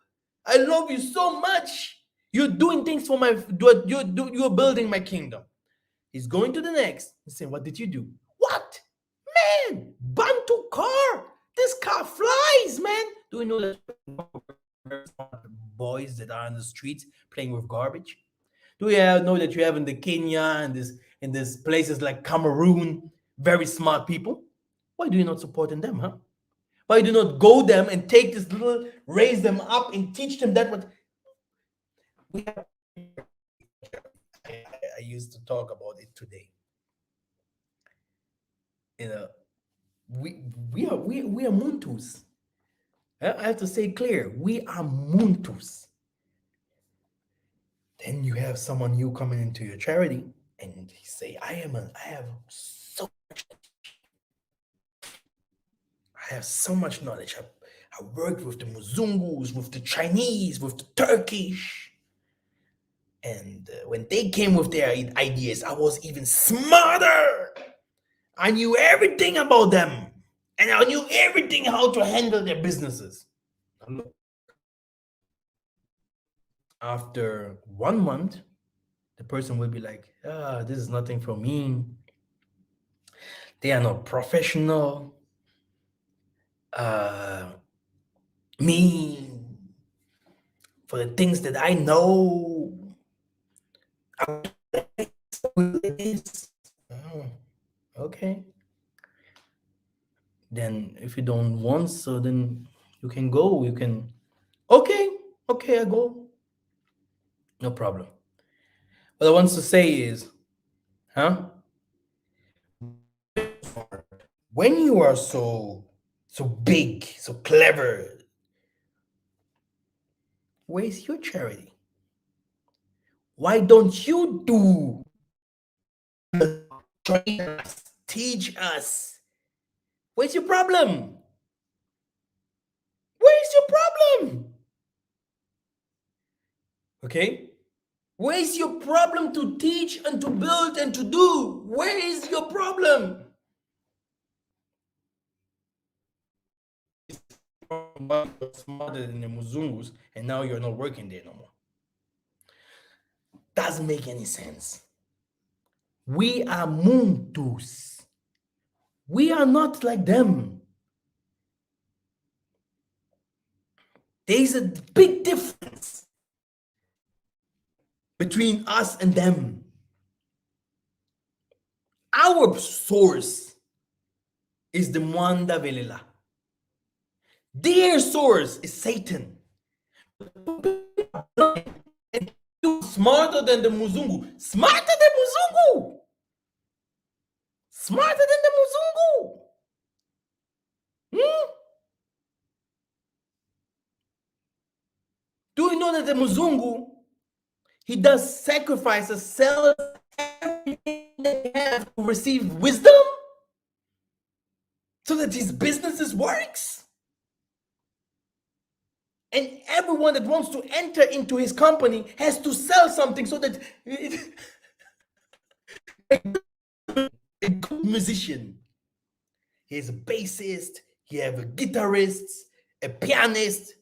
I love you so much. You're doing things for my, you're building my kingdom." He's going to the next. He's saying, "What did you do?" "What? Man, Bantu car. This car flies, man." Do you know that boys that are on the streets playing with garbage? Do you know that you have in the Kenya and this places like Cameroon very smart people? Why do you not support them, huh? Why do you not go them and take this little, raise them up and teach them that what we have? I used to talk about it today. You know, we are Muntus. I have to say clear. We are Muntus. Then you have someone new coming into your charity and he say, I have so I have so much knowledge. I worked with the Muzungus, with the Chinese, with the Turkish. And when they came with their ideas, I was even smarter. I knew everything about them. And I knew everything how to handle their businesses. After 1 month, the person will be like, this is nothing for me. They are not professional. Me, for the things that I know, oh, okay. Then if you don't want, so then you can go. You can, okay, I go. No problem. What I want to say is, huh? When you are so big, so clever, where's your charity? Why don't you do train us, teach us? Where's your problem? Where's your problem? Okay? Where's your problem to teach and to build and to do? Where is your problem? You're smarter than the Muzungus, and now you're not working there no more. Doesn't make any sense. We are Muntus. We are not like them. There is a big difference between us and them. Our source is the Mwanda Velila. Their source is Satan. And you smarter than the Muzungu. Smarter than Muzungu. Smarter than the Muzungu. Do you know that the Muzungu, he does sacrifices, sells everything that he has to receive wisdom so that his businesses works? And everyone that wants to enter into his company has to sell something so that a good musician, he has a bassist, he has a guitarist, a pianist.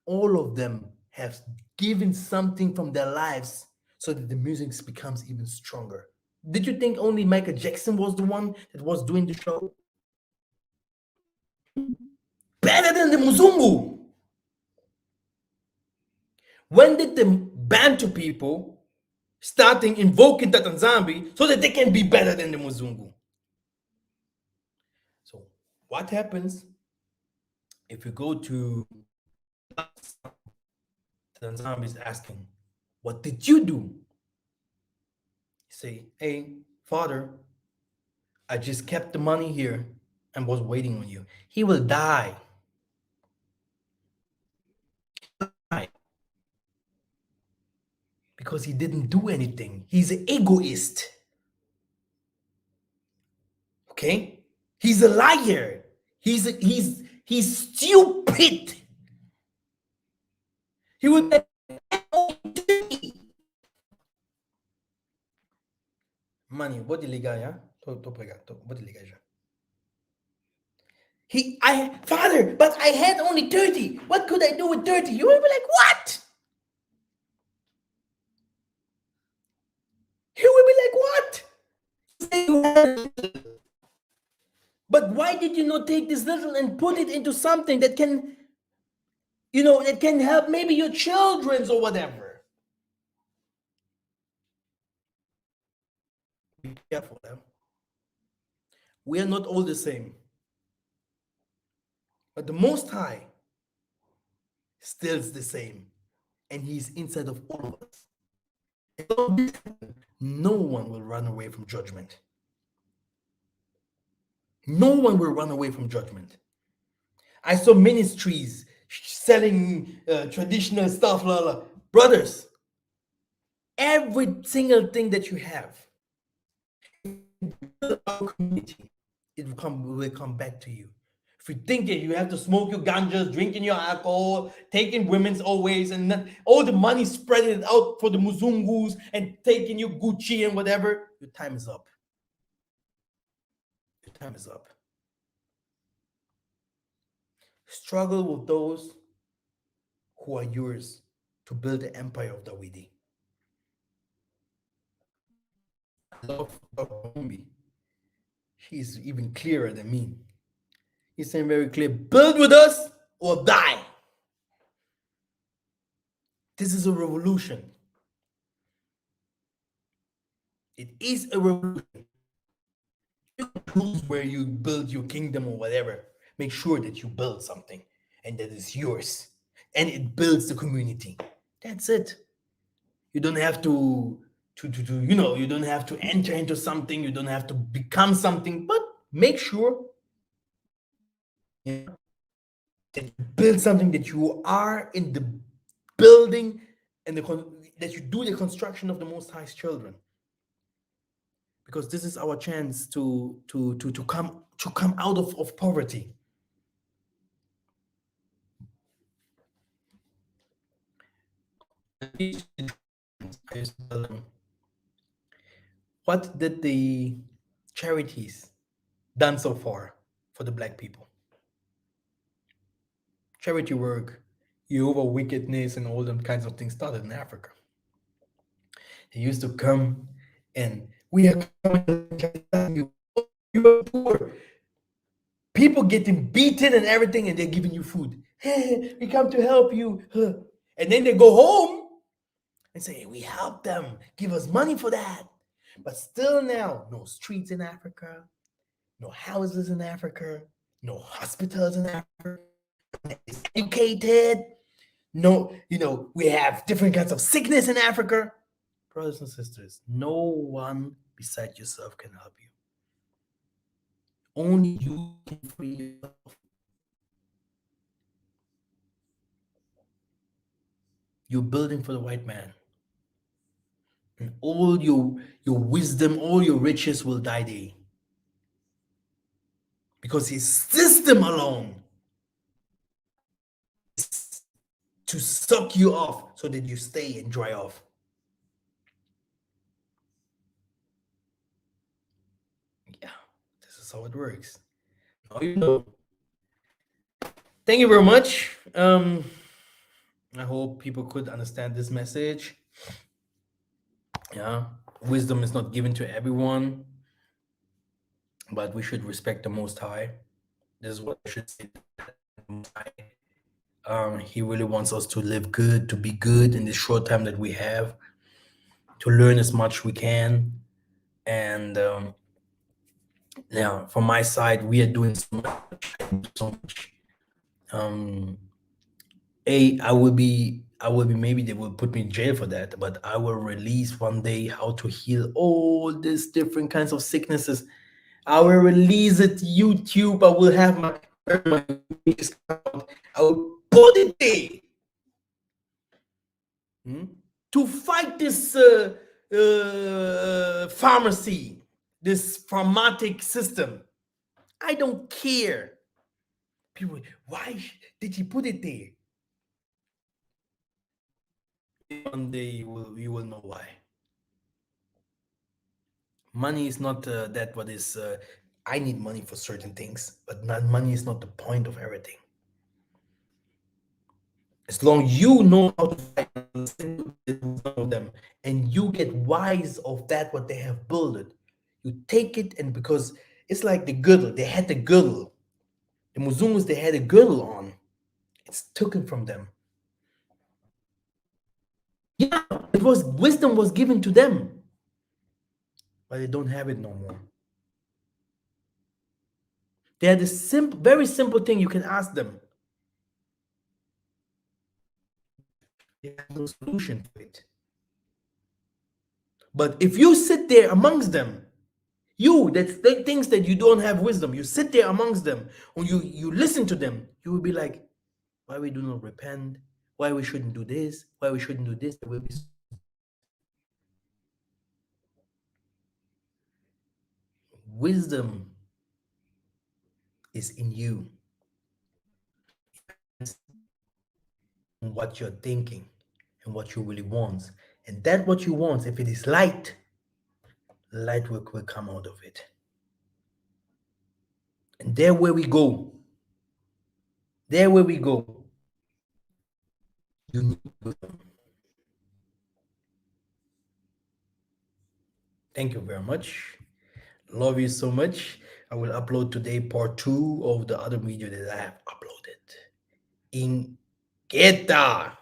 All of them have given something from their lives so that the music becomes even stronger. Did you think only Michael Jackson was the one that was doing the show? Better than the Muzungu. When did the Bantu people starting invoking Tatanzambi so that they can be better than the Muzungu? So what happens if you go to Tatanzambi is asking, what did you do? You say, hey, Father, I just kept the money here and was waiting on you. He will die. Because he didn't do anything. He's an egoist. Okay? He's a liar. He's stupid. He would money, what did ya? What did ya? Father, but I had only 30. What could I do with 30? You will be like, what? You will be like, what? But why did you not take this little and put it into something that can, that can help maybe your children's or whatever? Be careful, eh? We are not all the same. But the Most High still is the same. And He's inside of all of us. No one will run away from judgment. No one will run away from judgment. I saw ministries selling traditional stuff, brothers. Every single thing that you have, our community, it will come back to you. If you think that you have to smoke your ganjas, drinking your alcohol, taking women's always, and all the money spreading it out for the Muzungus and taking your Gucci and whatever, your time is up. Your time is up. Struggle with those who are yours to build the empire of Dawidi. I love Dr. He's even clearer than me. He's saying very clear, build with us or die. This is a revolution. It is a revolution. You choose where you build your kingdom or whatever. Make sure that you build something and that is yours. And it builds the community. That's it. You don't have to you don't have to enter into something. You don't have to become something, but make sure that you build something, that you are in the building and that you do the construction of the Most High's children. Because this is our chance to come out of poverty. What did the charities done so far for the Black people? Charity work, Jehovah wickedness, and all them kinds of things started in Africa. They used to come and We are coming to telling you, oh, you are poor. People getting beaten and everything, and they're giving you food. Hey, we come to help you. Huh. And then they go home and say, we help them. Give us money for that. But still now, no streets in Africa, no houses in Africa, no hospitals in Africa, educated. No, we have different kinds of sickness in Africa. Brothers and sisters, no one beside yourself can help you. Only you can free yourself. You're building for the white man. And all your wisdom, all your riches will die there. Because his system alone is to suck you off so that you stay and dry off. Yeah, this is how it works. Now you know. Thank you very much. I hope people could understand this message. Yeah, wisdom is not given to everyone, but we should respect the Most High. This is what I should say. He really wants us to live good, to be good in this short time that we have, to learn as much we can. And from my side, we are doing so much. So much. I will be, maybe they will put me in jail for that, but I will release one day how to heal all these different kinds of sicknesses. I will release it YouTube. I will have my account. I will put it there. To fight this pharmacy, this pharmatic system. I don't care. People, why did he put it there? One day you will know why. Money is not that what is. I need money for certain things, but money is not the point of everything. As long you know how to fight of them, and you get wise of that what they have built, you take it, and because it's like the girdle, they had the girdle. The Muzungus, they had a girdle on. It's taken from them. Yeah, wisdom was given to them, but they don't have it no more. They had a very simple thing you can ask them. They have no solution to it. But if you sit there amongst them, that's things that you don't have wisdom. You sit there amongst them, or you listen to them, you will be like, why we do not repent? Why we shouldn't do this? Why we shouldn't do this? There will be wisdom is in you. What you're thinking and what you really want. And that what you want, if it is light, light will come out of it. And there where we go, you need wisdom. Thank you very much. Love you so much. I will upload today part 2 of the other video that I have uploaded. In Geta.